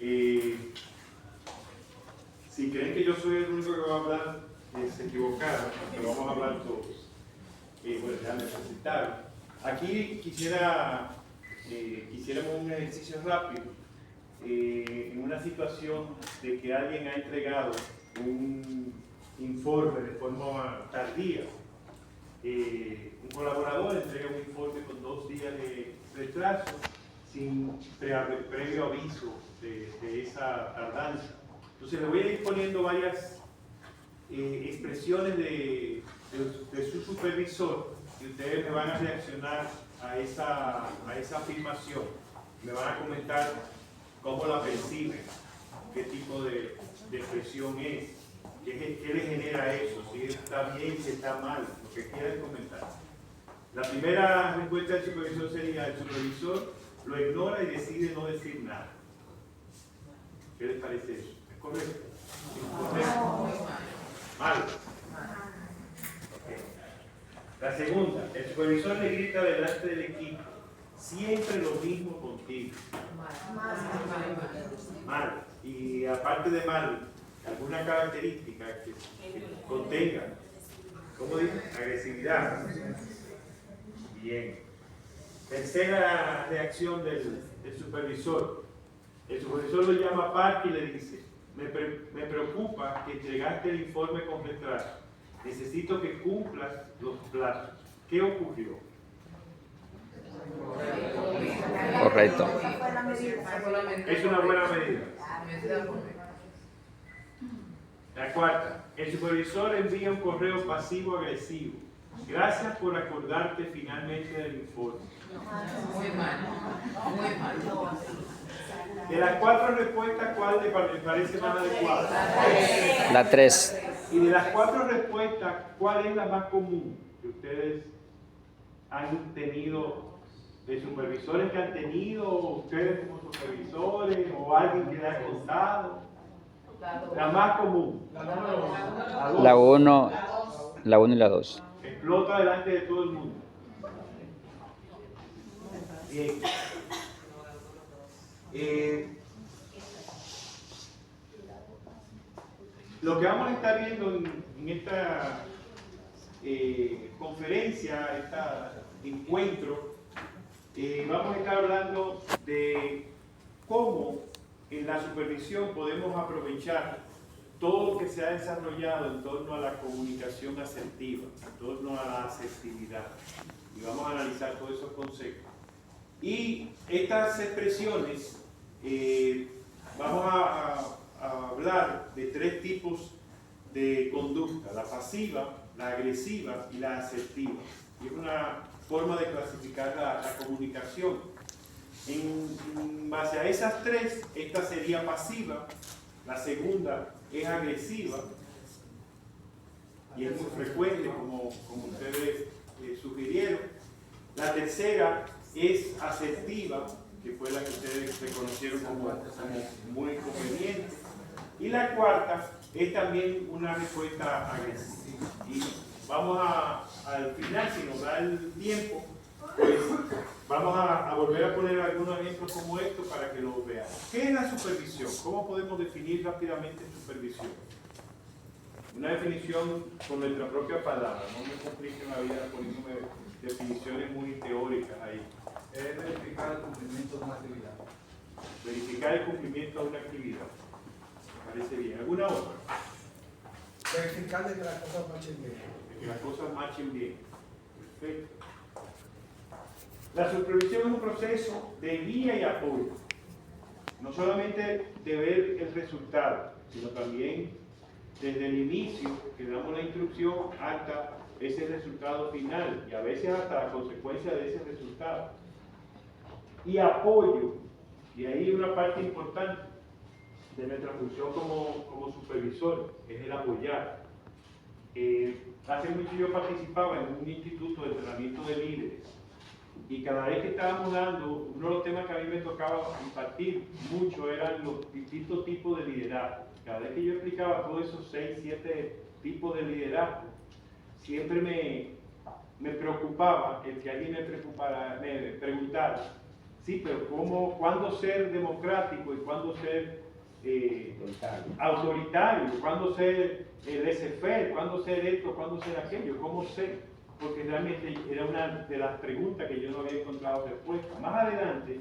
Si creen que yo soy el único que va a hablar, se equivocaron, porque vamos a hablar todos. Bueno, ya me presentaron. Aquí quisiéramos un ejercicio rápido en una situación de que alguien ha entregado un informe de forma tardía. Un colaborador entrega un informe con 2 días de retraso sin previo aviso de esa tardanza. Entonces le voy a ir poniendo varias expresiones de su supervisor y ustedes me van a reaccionar a esa afirmación. Me van a comentar cómo la perciben, qué tipo de expresión es, qué le genera eso, si está bien, si está mal, lo que quieran comentar. La primera respuesta del supervisor sería: el supervisor lo ignora y decide no decir nada. ¿Qué les parece eso? ¿Es correcto? ¿Incorrecto? Mal. Okay. La segunda: el supervisor le grita delante del equipo: siempre lo mismo contigo. Mal. Y aparte de mal, alguna característica que contenga, ¿cómo dice? Agresividad. Bien. Tercera reacción del supervisor. El supervisor lo llama aparte y le dice: me preocupa que entregaste el informe con retraso. Necesito que cumplas los plazos. ¿Qué ocurrió? Correcto. Es una buena medida. La cuarta: el supervisor envía un correo pasivo-agresivo. Gracias por acordarte finalmente del informe. Muy mal. Muy mal. De las 4 respuestas, ¿cuál le parece más adecuada? La 3. Y de las 4 respuestas, ¿cuál es la más común que ustedes han tenido, de supervisores que han tenido, ustedes como supervisores, o alguien que le ha contado? La más común. La 1 y la 2. Explota delante de todo el mundo. Bien. Lo que vamos a estar viendo en esta conferencia, este encuentro, vamos a estar hablando de cómo en la supervisión podemos aprovechar todo lo que se ha desarrollado en torno a la comunicación asertiva, en torno a la asertividad. Y vamos a analizar todos esos conceptos. Y estas expresiones, vamos a hablar de 3 tipos de conducta: la pasiva, la agresiva y la asertiva. Y es una forma de clasificar la comunicación. En base a esas 3, esta sería pasiva, la segunda es agresiva, y es muy frecuente, como ustedes sugirieron. La tercera es asertiva, que fue la que ustedes reconocieron como muy conveniente. Y la cuarta es también una respuesta agresiva. Y vamos al final, si nos da el tiempo, pues vamos a volver a poner algunos ejemplos como estos para que lo veamos. ¿Qué es la supervisión? ¿Cómo podemos definir rápidamente supervisión? Una definición con nuestra propia palabra, no me compliquen la vida poniéndome definiciones muy teóricas ahí. Es verificar el cumplimiento de una actividad. Verificar el cumplimiento de una actividad. Me parece bien. ¿Alguna otra? Verificar de que las cosas marchen bien. De que las cosas marchen bien. Perfecto. La supervisión es un proceso de guía y apoyo. No solamente de ver el resultado, sino también desde el inicio, que damos la instrucción, hasta ese resultado final, y a veces hasta la consecuencia de ese resultado. Y apoyo, y ahí una parte importante de nuestra función como supervisor, es el apoyar. Hace mucho yo participaba en un instituto de entrenamiento de líderes, y cada vez que estábamos dando, uno de los temas que a mí me tocaba impartir mucho eran los distintos tipos de liderazgo. Cada vez que yo explicaba todos esos 6, 7 tipos de liderazgo, siempre me preocupaba el que alguien me preguntara: Sí, pero ¿cuándo ser democrático y cuándo ser autoritario? ¿Cuándo ser laissez-faire? ¿Cuándo ser esto? ¿Cuándo ser aquello? ¿Cómo ser? Porque realmente era una de las preguntas que yo no había encontrado respuesta. Más adelante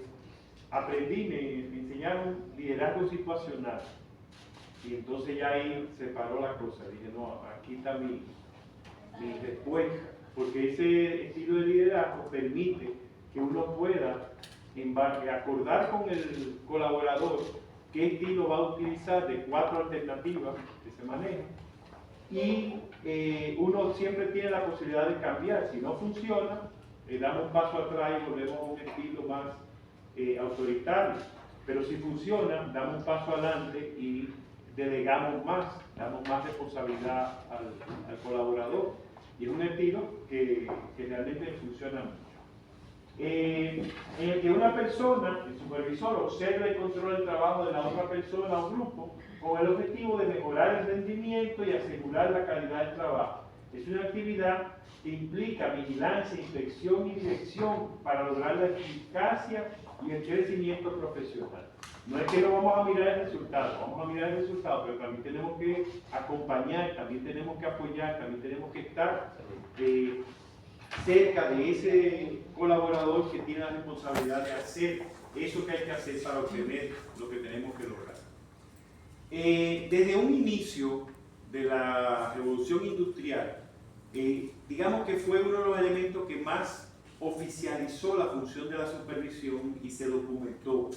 aprendí, me enseñaron liderazgo situacional. Y entonces ya ahí se paró la cosa. Dije, no, aquí está mi respuesta. Porque ese estilo de liderazgo permite que uno pueda acordar con el colaborador qué estilo va a utilizar de 4 alternativas que se manejan. Y uno siempre tiene la posibilidad de cambiar. Si no funciona, damos un paso atrás y volvemos a un estilo más autoritario. Pero si funciona, damos un paso adelante y delegamos más, damos más responsabilidad al colaborador. Y es un estilo que realmente funciona mucho. En el que una persona, el supervisor, observa y controla el trabajo de la otra persona o grupo con el objetivo de mejorar el rendimiento y asegurar la calidad del trabajo. Es una actividad que implica vigilancia, inspección y dirección para lograr la eficacia y el crecimiento profesional. No es que no vamos a mirar el resultado, vamos a mirar el resultado, pero también tenemos que acompañar, también tenemos que apoyar, también tenemos que estar cerca de ese colaborador que tiene la responsabilidad de hacer eso que hay que hacer para obtener lo que tenemos que lograr. Desde un inicio de la revolución industrial, digamos que fue uno de los elementos que más oficializó la función de la supervisión y se documentó.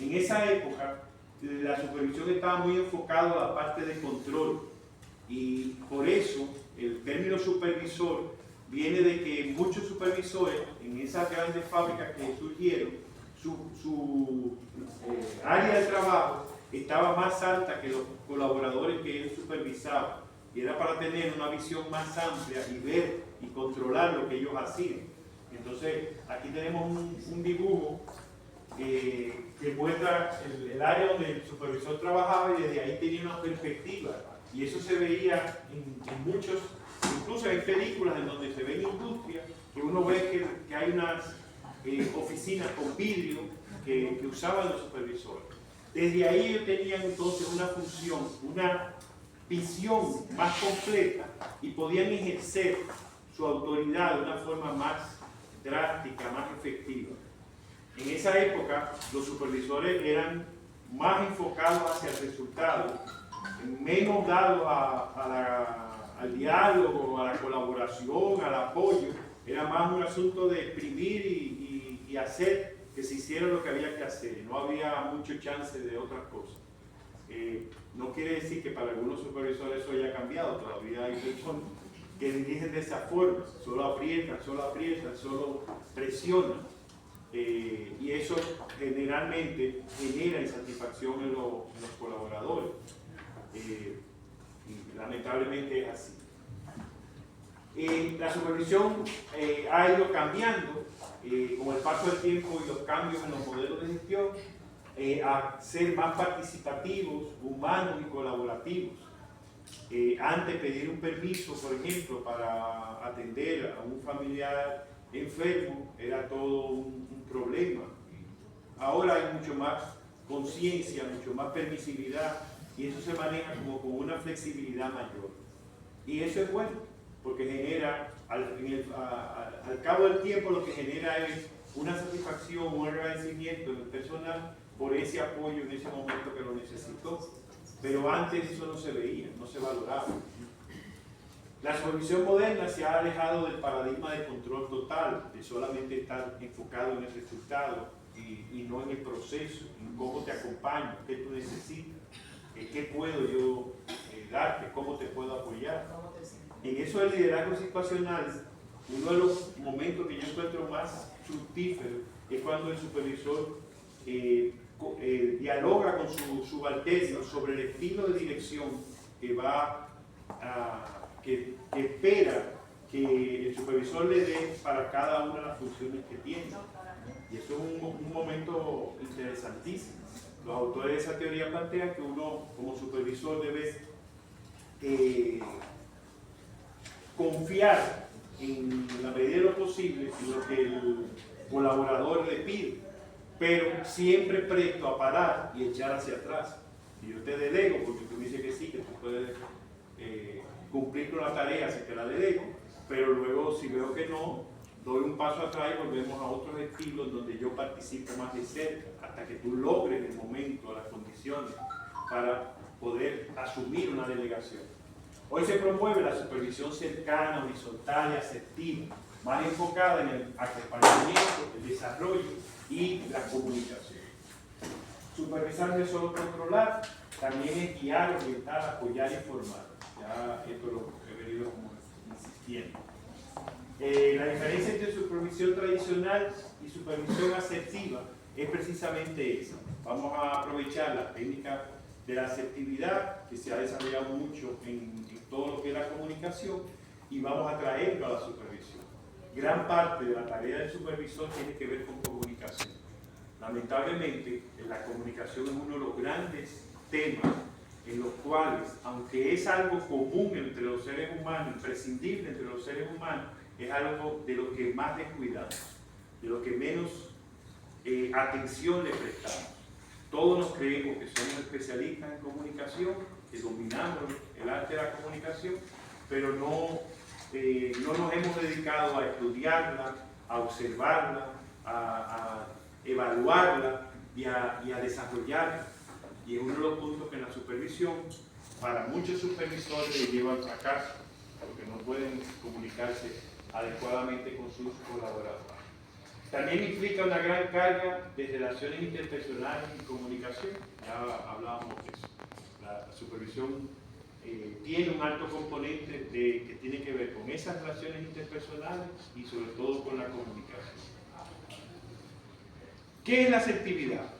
En esa época, la supervisión estaba muy enfocada a la parte de control y por eso el término supervisor viene de que muchos supervisores en esas grandes fábricas que surgieron, su área de trabajo estaba más alta que los colaboradores que él supervisaba y era para tener una visión más amplia y ver y controlar lo que ellos hacían. Entonces aquí tenemos un dibujo que muestra el área donde el supervisor trabajaba y desde ahí tenía una perspectiva y eso se veía en muchos, incluso hay películas en donde se ve en industria que uno ve que hay unas oficinas con vidrio que usaban los supervisores. Desde ahí ellos tenían entonces una función, una visión más completa y podían ejercer su autoridad de una forma más drástica, más efectiva. En esa época los supervisores eran más enfocados hacia el resultado, menos dados al diálogo, a la colaboración, al apoyo. Era más un asunto de exprimir y hacer que se hiciera lo que había que hacer. No había mucho chance de otras cosas. No quiere decir que para algunos supervisores eso haya cambiado. Todavía hay personas que dirigen de esa forma. Solo aprietan, solo presionan. Y eso generalmente genera insatisfacción en los colaboradores. Y lamentablemente es así. La supervisión ha ido cambiando con el paso del tiempo y los cambios en los modelos de gestión a ser más participativos, humanos y colaborativos. Antes pedir un permiso, por ejemplo, para atender a un familiar enfermo era todo un problema. Ahora hay mucho más conciencia, mucho más permisividad y eso se maneja como con una flexibilidad mayor. Y eso es bueno, porque genera, al cabo del tiempo lo que genera es una satisfacción, un agradecimiento del personal por ese apoyo en ese momento que lo necesitó. Pero antes eso no se veía, no se valoraba. La supervisión moderna se ha alejado del paradigma de control total, de solamente estar enfocado en el resultado y no en el proceso, en cómo te acompaño, qué tú necesitas, qué puedo yo darte, cómo te puedo apoyar. En eso del liderazgo situacional, uno de los momentos que yo encuentro más fructíferos es cuando el supervisor dialoga con su subalterno sobre el estilo de dirección que espera que el supervisor le dé para cada una de las funciones que tiene. Y eso es un momento interesantísimo. Los autores de esa teoría plantean que uno como supervisor debe confiar en la medida de lo posible en lo que el colaborador le pide. pero siempre presto a parar y echar hacia atrás. Y yo te delego porque tú me dices que sí, que tú puedes cumplir con la tarea si te la delego, pero luego si veo que no, doy un paso atrás y volvemos a otros estilos donde yo participo más de cerca hasta que tú logres el momento, las condiciones para poder asumir una delegación. Hoy se promueve la supervisión cercana, horizontal y asertiva, más enfocada en el acompañamiento, el desarrollo y la comunicación. Supervisar no es solo controlar, también es guiar, orientar, apoyar y formar. Ya esto lo he venido como insistiendo. La diferencia entre supervisión tradicional y supervisión asertiva es precisamente esa. Vamos a aprovechar la técnica de la asertividad que se ha desarrollado mucho en todo lo que es la comunicación y vamos a traerlo a la supervisión. Gran parte de la tarea del supervisor tiene que ver con comunicación. Lamentablemente, la comunicación es uno de los grandes temas en los cuales, aunque es algo común entre los seres humanos, imprescindible entre los seres humanos, es algo de lo que más descuidamos, de lo que menos atención le prestamos. Todos nos creemos que somos especialistas en comunicación, que dominamos el arte de la comunicación, pero no nos hemos dedicado a estudiarla, a observarla, a evaluarla y a desarrollarla. Y es uno de los puntos que en la supervisión, para muchos supervisores les lleva al fracaso, porque no pueden comunicarse adecuadamente con sus colaboradores. También implica una gran carga de relaciones interpersonales y comunicación. Ya hablábamos de eso. La supervisión tiene un alto componente que tiene que ver con esas relaciones interpersonales y sobre todo con la comunicación. ¿Qué es la asertividad?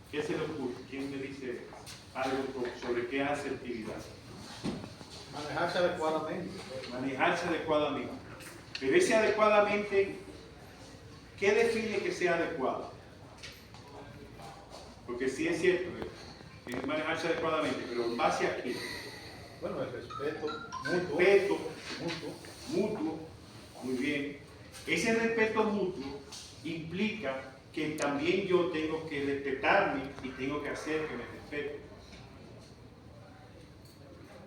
¿Qué se le ocurre? ¿Quién me dice algo sobre qué es asertividad? Manejarse adecuadamente. Manejarse adecuadamente. Pero ese adecuadamente, ¿qué define que sea adecuado? Porque sí es cierto, es manejarse adecuadamente, pero ¿en base a qué? Bueno, el respeto mutuo, muy bien. Ese respeto mutuo implica que también yo tengo que respetarme y tengo que hacer que me respete.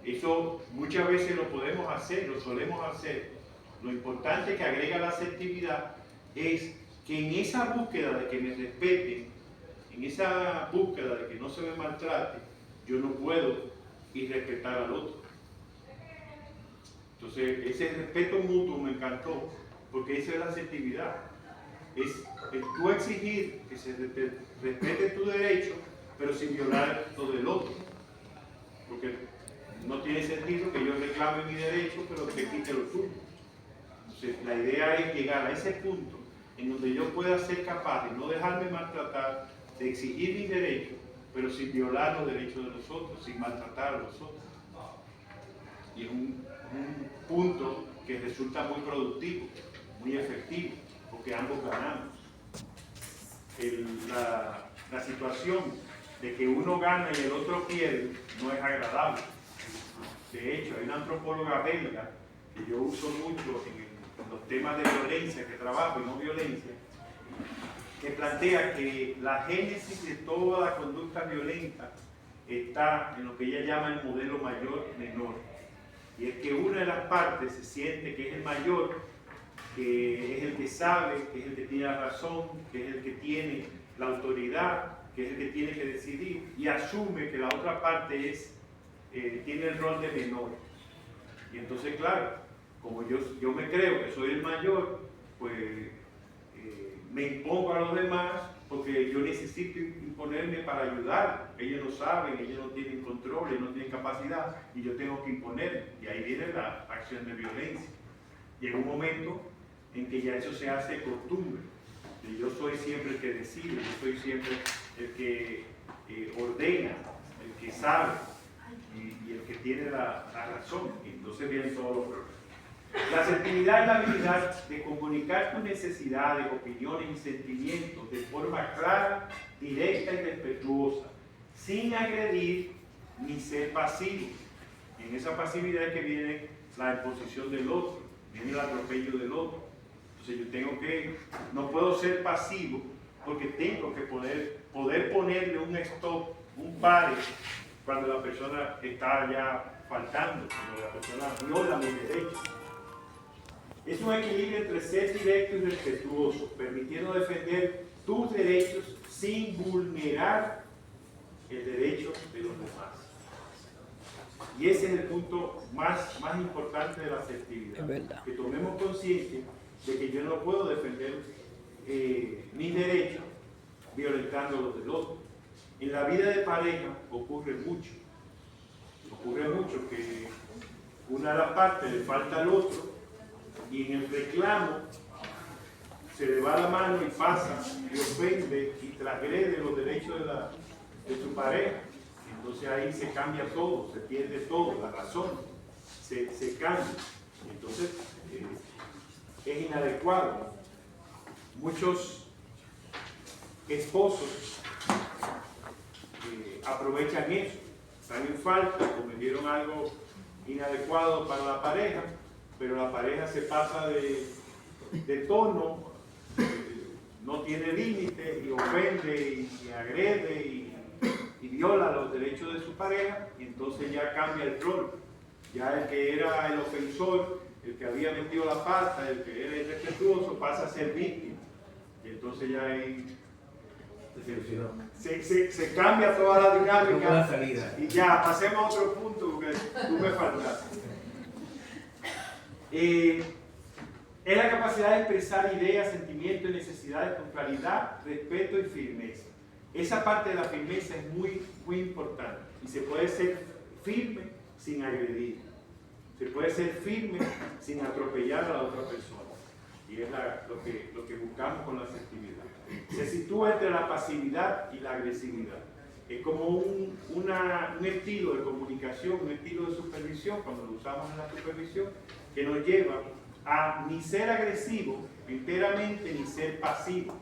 Eso muchas veces lo podemos hacer, lo solemos hacer. Lo importante que agrega la asertividad es que en esa búsqueda de que me respeten, en esa búsqueda de que no se me maltrate, yo no puedo irrespetar al otro. Entonces, ese respeto mutuo me encantó, porque esa es la asertividad. Es el tú exigir que se respete tu derecho, pero sin violar lo del otro. Porque no tiene sentido que yo reclame mi derecho, pero que quite lo tuyo. Entonces, la idea es llegar a ese punto en donde yo pueda ser capaz de no dejarme maltratar, de exigir mis derechos, pero sin violar los derechos de los otros, sin maltratar a los otros. Y es un punto que resulta muy productivo, muy efectivo, porque ambos ganamos. La situación de que uno gana y el otro pierde no es agradable. De hecho, hay una antropóloga belga que yo uso mucho en los temas de violencia, que trabajo y no violencia, que plantea que la génesis de toda la conducta violenta está en lo que ella llama el modelo mayor-menor. Y es que una de las partes se siente que es el mayor, que es el que sabe, que es el que tiene la razón, que es el que tiene la autoridad, que es el que tiene que decidir, y asume que la otra parte tiene el rol de menor. Y entonces, claro, como yo me creo que soy el mayor, pues me impongo a los demás porque yo necesito imponerme para ayudar. Ellos no saben, ellos no tienen control, ellos no tienen capacidad y yo tengo que imponerme. Y ahí viene la acción de violencia. Llega un momento en que ya eso se hace costumbre. Y yo soy siempre el que decide, yo soy siempre el que ordena, el que sabe y el que tiene la razón. Y entonces vienen todos los problemas. La asertividad es la habilidad de comunicar tus necesidades, opiniones y sentimientos de forma clara, directa y respetuosa, sin agredir ni ser pasivo. En esa pasividad es que viene la imposición del otro, viene el atropello del otro. Entonces yo no puedo ser pasivo porque tengo que poder ponerle un stop, un pare, cuando la persona está ya faltando, cuando la persona viola mis derechos. Es un equilibrio entre ser directo y respetuoso, permitiendo defender tus derechos sin vulnerar el derecho de los demás. Y ese es el punto más importante de la asertividad. Es verdad. Que tomemos conciencia de que yo no puedo defender mis derechos violentando los del otro. En la vida de pareja ocurre mucho que una de las partes le falta al otro y en el reclamo se le va la mano y pasa y ofende y transgrede los derechos de su pareja. Entonces ahí se cambia todo, se pierde todo, la razón se cambia. Entonces es inadecuado. Muchos esposos aprovechan eso, están en falta, cometieron algo inadecuado para la pareja, pero la pareja se pasa de tono, no tiene límites y ofende y agrede y viola los derechos de su pareja, y entonces ya cambia el rol. Ya el que era el ofensor, el que había metido la pata, el que era irrespetuoso, pasa a ser víctima. Y entonces ya ahí se cambia toda la dinámica. Y ya, pasemos a otro punto, porque tú me faltaste. Es la capacidad de expresar ideas, sentimientos y necesidades con claridad, respeto y firmeza. Esa parte de la firmeza es muy importante. Y se puede ser firme sin agredir. Se puede ser firme sin atropellar a la otra persona. Y es lo que buscamos con la asertividad. Se sitúa entre la pasividad y la agresividad. Es como un estilo de comunicación, un estilo de supervisión, cuando lo usamos en la supervisión, que nos lleva a ni ser agresivo enteramente ni ser pasivo.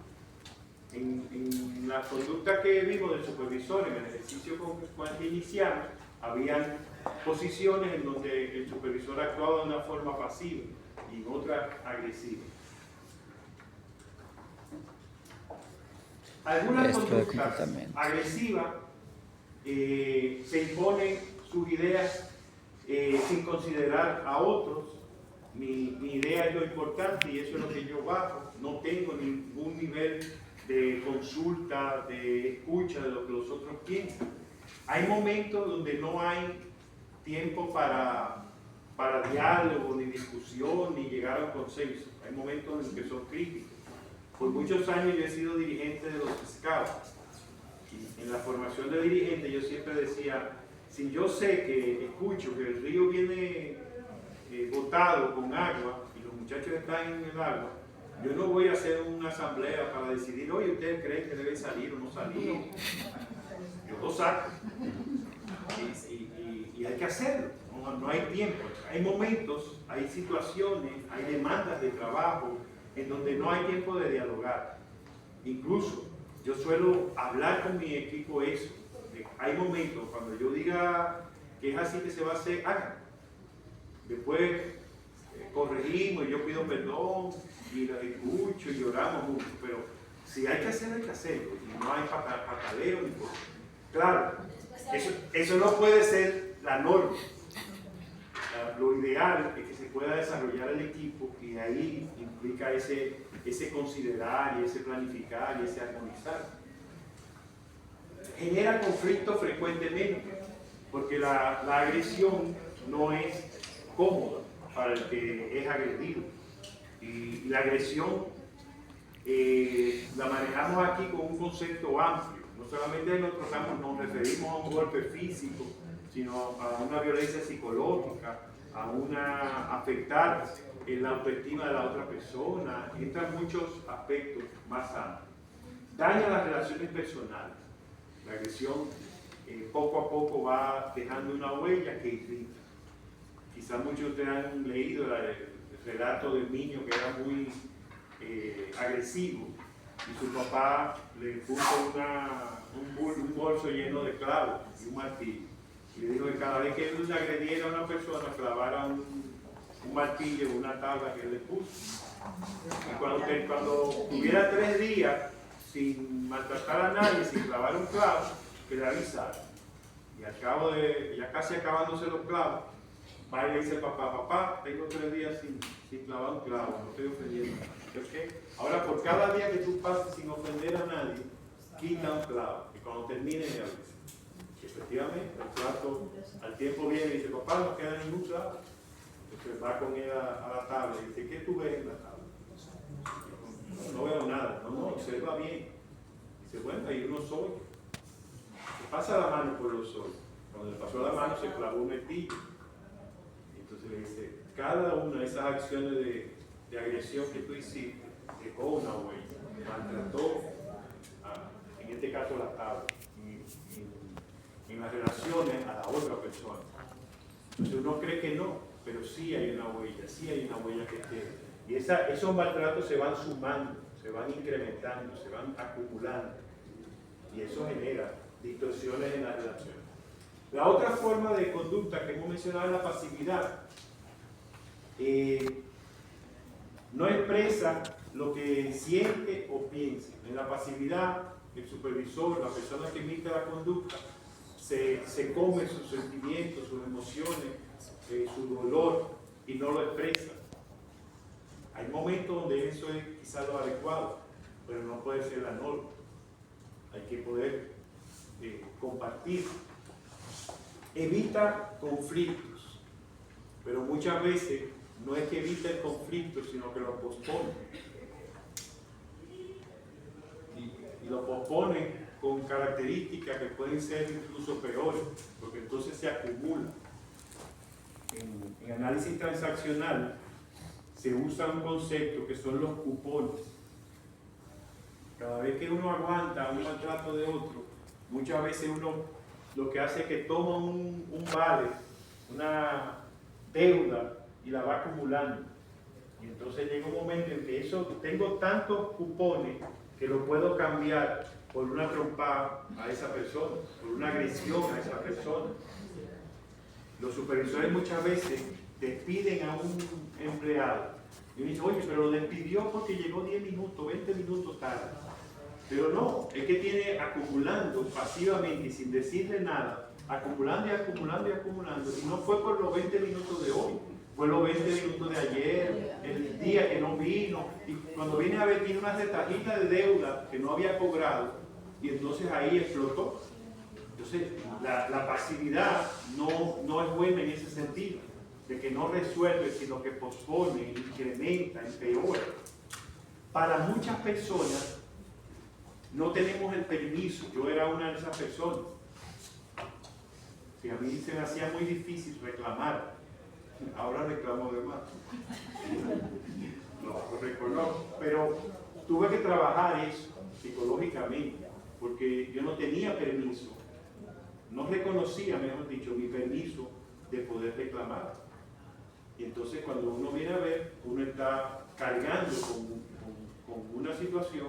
En la conducta que vimos del supervisor, en el ejercicio con el que iniciamos, habían posiciones en donde el supervisor actuaba de una forma pasiva y en otra agresiva. Algunas conductas agresivas se imponen sus ideas sin considerar a otros. Mi idea es lo importante y eso es lo que yo bajo. No tengo ningún nivel de consulta, de escucha de lo que los otros piensan. Hay momentos donde no hay tiempo para diálogo, ni discusión, ni llegar a un consenso. Hay momentos en que son críticos. Por muchos años yo he sido dirigente de los Scouts. Y en la formación de dirigente yo siempre decía, si yo sé que escucho que el río viene botado con agua y los muchachos están en el agua, yo no voy a hacer una asamblea para decidir, oye, ¿ustedes creen que debe salir o no salir? Yo lo saco. Y hay que hacerlo. No hay tiempo. Hay momentos, hay situaciones, hay demandas de trabajo en donde no hay tiempo de dialogar. Incluso yo suelo hablar con mi equipo eso. Hay momentos cuando yo diga que es así que se va a hacer, hagan. Después corregimos y yo pido perdón y los escucho y lloramos mucho, pero si hay que hacerlo, hay que hacerlo. Y no hay pataleo ni cosa. Claro, eso no puede ser la norma. Lo ideal es que se pueda desarrollar el equipo y ahí implica ese considerar y ese planificar y ese armonizar. Genera conflicto frecuentemente porque la agresión no es cómoda para el que es agredido. Y la agresión la manejamos aquí con un concepto amplio. No solamente nos referimos a un golpe físico, sino a una violencia psicológica, a afectar la autoestima de la otra persona. Entran muchos aspectos más amplios. Daña las relaciones personales. La agresión poco a poco va dejando una huella que irrita. Quizás muchos de ustedes han leído el relato del niño que era muy agresivo y su papá le puso un bolso lleno de clavos y un martillo. Y le dijo que cada vez que él agrediera a una persona, clavara un martillo o una tabla que él le puso. Y cuando tuviera 3 días sin maltratar a nadie, sin clavar un clavo, que le avisaron. Y al cabo de, ya casi acabándose los clavos, va y le dice al papá, papá, tengo 3 días sin clavar un clavo, no estoy ofendiendo a nadie. ¿Okay? Ahora, por cada día que tú pases sin ofender a nadie, quita un clavo. Y cuando termine, me avisa. Y efectivamente, el plato al tiempo viene y dice, papá, no queda ningún clavo. Entonces va con él a la tabla y dice, ¿qué tú ves en la tabla? No veo nada. No, observa bien. Dice, bueno, hay unos hoyos. Se pasa la mano por los hoyos. Cuando le pasó la mano se clavó un martillo. Entonces le dice, cada una de esas acciones de agresión que tú hiciste dejó una huella, maltrató, en este caso la tabla, en las relaciones a la otra persona. Entonces uno cree que no, pero sí hay una huella que queda. Y esos maltratos se van sumando, se van incrementando, se van acumulando. Y eso genera distorsiones en la relación. La otra forma de conducta que hemos mencionado es la pasividad. No expresa lo que siente o piensa. En la pasividad, el supervisor, la persona que imita la conducta, se come sus sentimientos, sus emociones, su dolor y no lo expresa. Hay momentos donde eso es quizás lo adecuado, pero no puede ser la norma. Hay que poder compartir. Evita conflictos, pero muchas veces no es que evita el conflicto, sino que lo pospone. Y lo pospone con características que pueden ser incluso peores, porque entonces se acumula. En análisis transaccional se usa un concepto que son los cupones. Cada vez que uno aguanta un maltrato de otro, muchas veces uno lo que hace es que toma un vale, una deuda, y la va acumulando. Y entonces llega un momento en que tengo tantos cupones que lo puedo cambiar por una trompada a esa persona, por una agresión a esa persona. Los supervisores muchas veces despiden a un empleado y dicen, oye, pero lo despidió porque llegó 10 minutos, 20 minutos tarde. Pero no, es que tiene acumulando pasivamente y sin decirle nada, acumulando y acumulando y acumulando. Y no fue por los 20 minutos de hoy, fue los 20 minutos de ayer, el día que no vino. Y cuando viene a ver, tiene una retajita de deuda que no había cobrado. Y entonces ahí explotó. Entonces, la pasividad no es buena en ese sentido, de que no resuelve, sino que pospone, incrementa, empeora. Para muchas personas, no tenemos el permiso. Yo era una de esas personas. Si a mí se me hacía muy difícil reclamar, ahora reclamo de más. No, lo reconozco. Pero tuve que trabajar eso psicológicamente, porque yo no tenía permiso. No reconocía, mejor dicho, mi permiso de poder reclamar. Y entonces cuando uno viene a ver, uno está cargando con una situación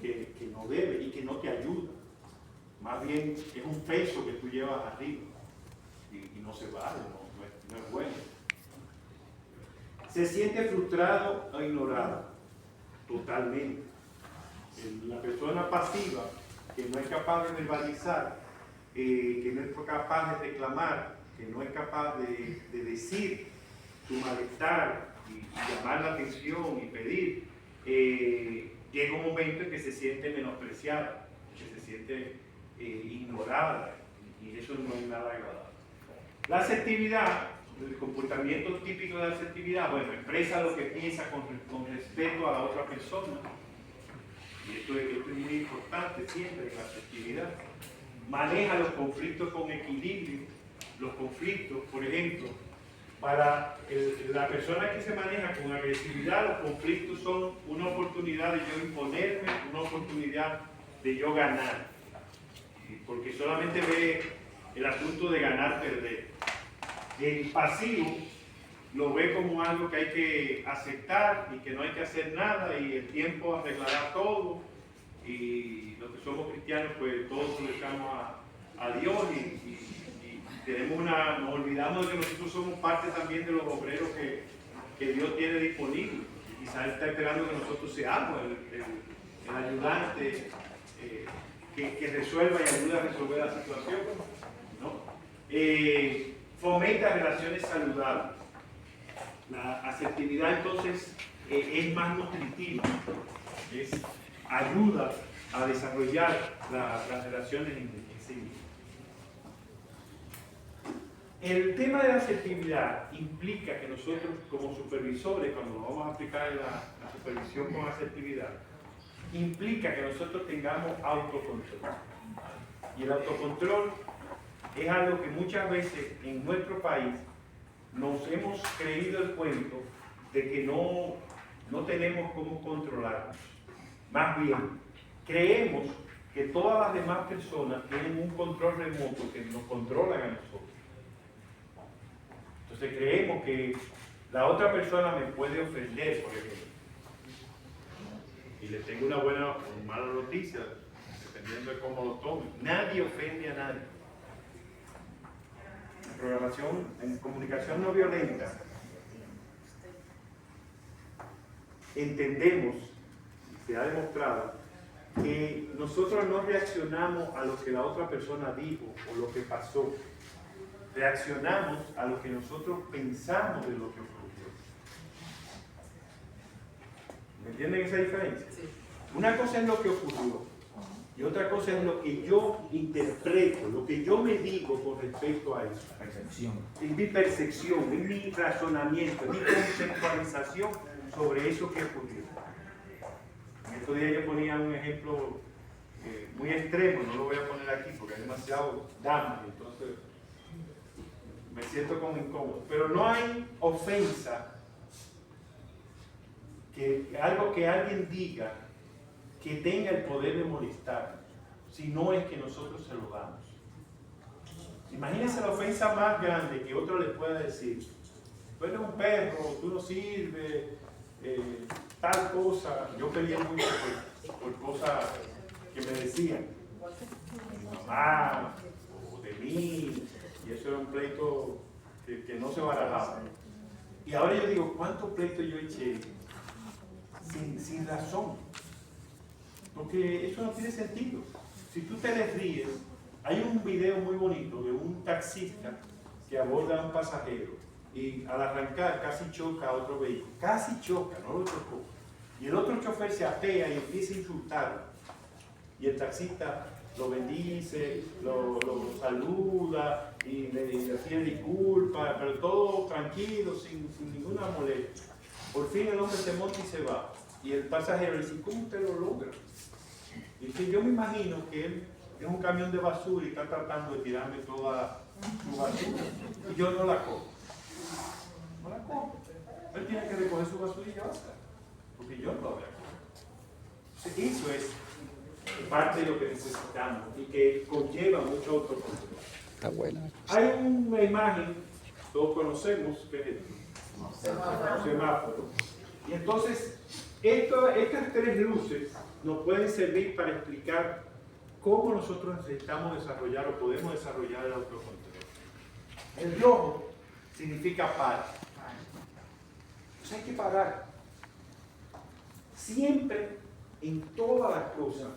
que no debe y que no te ayuda. Más bien es un peso que tú llevas arriba y no se vale, no es bueno. Se siente frustrado o ignorado, totalmente. La persona pasiva, que no es capaz de verbalizar, que no es capaz de reclamar, que no es capaz de decir su malestar y llamar la atención y pedir, llega un momento en que se siente menospreciada, que se siente ignorada, y eso no es nada agradable. La asertividad, el comportamiento típico de la asertividad, bueno, expresa lo que piensa con respeto a la otra persona. Y esto es muy importante siempre en la asertividad. Maneja los conflictos con equilibrio. Los conflictos, por ejemplo, para la persona que se maneja con agresividad, los conflictos son una oportunidad de yo imponerme, una oportunidad de yo ganar. Porque solamente ve el asunto de ganar-perder. El pasivo lo ve como algo que hay que aceptar y que no hay que hacer nada y el tiempo arreglará todo. Y los que somos cristianos, pues todos le echamos a Dios y tenemos nos olvidamos de que nosotros somos parte también de los obreros que Dios tiene disponibles. Quizás Él está esperando que nosotros seamos el ayudante que resuelva y ayuda a resolver la situación, ¿no? Fomenta relaciones saludables. La asertividad entonces es más nutritiva, ayuda a desarrollar las relaciones en sí mismas. El tema de la asertividad implica que nosotros como supervisores, cuando vamos a aplicar la supervisión con asertividad, implica que nosotros tengamos autocontrol. Y el autocontrol es algo que muchas veces en nuestro país nos hemos creído el cuento de que no tenemos cómo controlarnos. Más bien, creemos que todas las demás personas tienen un control remoto que nos controlan a nosotros. Entonces creemos que la otra persona me puede ofender, por ejemplo. Y les tengo una buena o mala noticia, dependiendo de cómo lo tomen. Nadie ofende a nadie. En programación, en comunicación no violenta, entendemos, se ha demostrado, que nosotros no reaccionamos a lo que la otra persona dijo o lo que pasó. Reaccionamos a lo que nosotros pensamos de lo que ocurrió. ¿Me entienden esa diferencia? Sí. Una cosa es lo que ocurrió y otra cosa es lo que yo interpreto, lo que yo me digo con respecto a eso. Percepción. Es mi percepción, es mi razonamiento, es mi conceptualización sobre eso que ocurrió. En estos días yo ponía un ejemplo muy extremo, no lo voy a poner aquí porque es demasiado drama, entonces me siento como incómodo. Pero no hay ofensa, algo que alguien diga que tenga el poder de molestarnos, si no es que nosotros se lo damos. Imagínense la ofensa más grande que otro le pueda decir: tú eres un perro, tú no sirves, tal cosa. Yo peleé mucho por cosas que me decían, de mi mamá o de mí, y eso era un pleito que no se barajaba. Y ahora yo digo, ¿cuántos pleitos yo eché sin razón? Porque eso no tiene sentido. Si tú te les ríes, hay un video muy bonito de un taxista que aborda a un pasajero y al arrancar casi choca a otro vehículo. Casi choca, no lo chocó. Y el otro chofer se apea y empieza a insultarlo. Y el taxista lo bendice, lo saluda y le pide disculpas, pero todo tranquilo, sin ninguna molestia. Por fin el hombre se monta y se va. Y el pasajero le dice: ¿cómo usted lo logra? Y dice: yo me imagino que él es un camión de basura y está tratando de tirarme toda su basura. Y yo no la cojo. No la cojo. Él tiene que recoger su basura y llevársela. Porque yo no la voy a coger. Eso es parte de lo que necesitamos y que conlleva mucho autocontrol. Está buena. Hay una imagen, todos conocemos, que es el semáforo. Y entonces, estas tres luces nos pueden servir para explicar cómo nosotros necesitamos desarrollar o podemos desarrollar el autocontrol. El rojo significa parar. Entonces hay que parar. Siempre, en todas las cosas,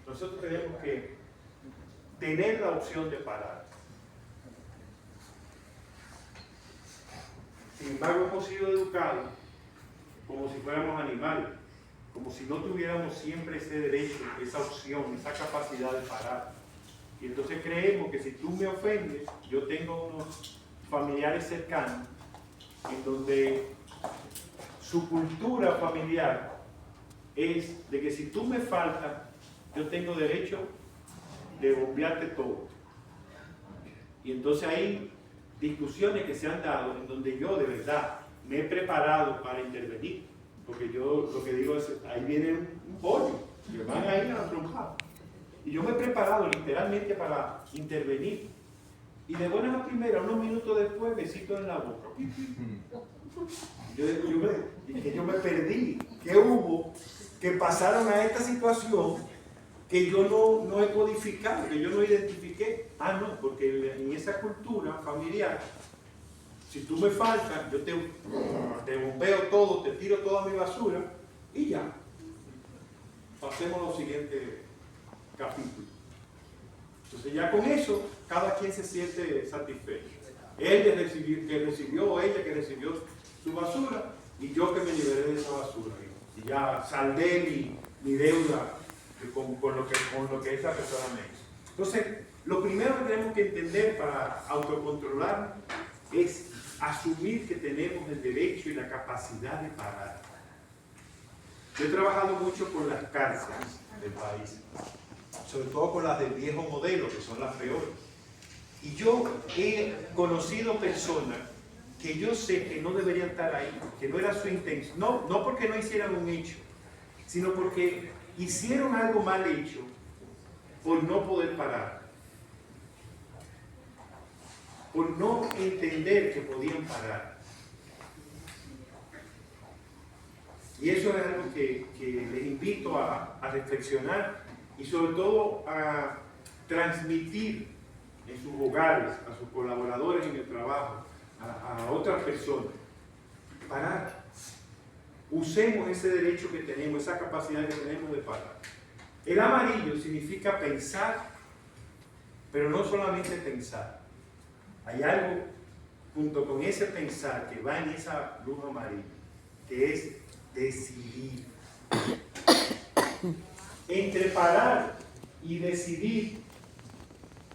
nosotros tenemos que tener la opción de parar. Sin embargo, hemos sido educados como si fuéramos animales, como si no tuviéramos siempre ese derecho, esa opción, esa capacidad de parar. Y entonces creemos que si tú me ofendes, yo tengo unos familiares cercanos en donde su cultura familiar es de que si tú me faltas, yo tengo derecho de bombearte todo. Y entonces hay discusiones que se han dado en donde yo de verdad me he preparado para intervenir, porque yo lo que digo es: ahí viene un pollo, que van a ir a la trompada. Y yo me he preparado literalmente para intervenir. Y de buenas a primeras, unos minutos después, besito en la boca. Yo me perdí. ¿Qué hubo? Que pasaron a esta situación que yo no he codificado, que yo no identifiqué. Ah, no, porque en esa cultura familiar, si tú me faltas, yo te bombeo todo, te tiro toda mi basura y ya. pasemos a los siguientes capítulos. Entonces ya con eso, cada quien se siente satisfecho. Él que recibió, o ella que recibió su basura, y yo que me liberé de esa basura. Y ya saldé mi deuda con lo que esa persona me hizo. Entonces, lo primero que tenemos que entender para autocontrolar es asumir que tenemos el derecho y la capacidad de parar. Yo he trabajado mucho con las cárceles del país, sobre todo con las del viejo modelo, que son las peores. Y yo he conocido personas que yo sé que no deberían estar ahí, que no era su intención, no porque no hicieran un hecho, sino porque hicieron algo mal hecho por no poder parar, por no entender que podían parar. Y eso es algo que les invito a reflexionar y sobre todo a transmitir en sus hogares, a sus colaboradores en el trabajo, a otras personas. Parar. Usemos ese derecho que tenemos, esa capacidad que tenemos de parar. El amarillo significa pensar, pero no solamente pensar. Hay algo junto con ese pensar que va en esa luz amarilla, que es decidir. Entre parar y decidir,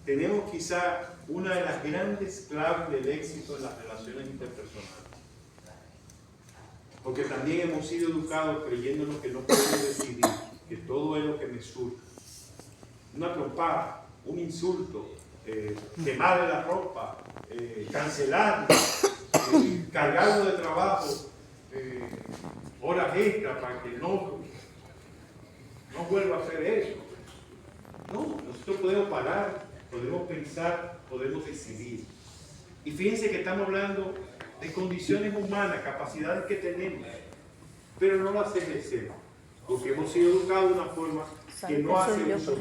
tenemos quizá una de las grandes claves del éxito en las relaciones interpersonales. Porque también hemos sido educados creyéndonos que no podemos decidir, que todo es lo que me surge. Una trompada, un insulto, quemarle la ropa, cancelar, cargarlo de trabajo, horas extra para que no vuelva a hacer eso. No, nosotros podemos parar, podemos pensar, podemos decidir. Y fíjense que estamos hablando de condiciones humanas, capacidades que tenemos, pero no las ejercemos, porque hemos sido educados de una forma que no hace eso.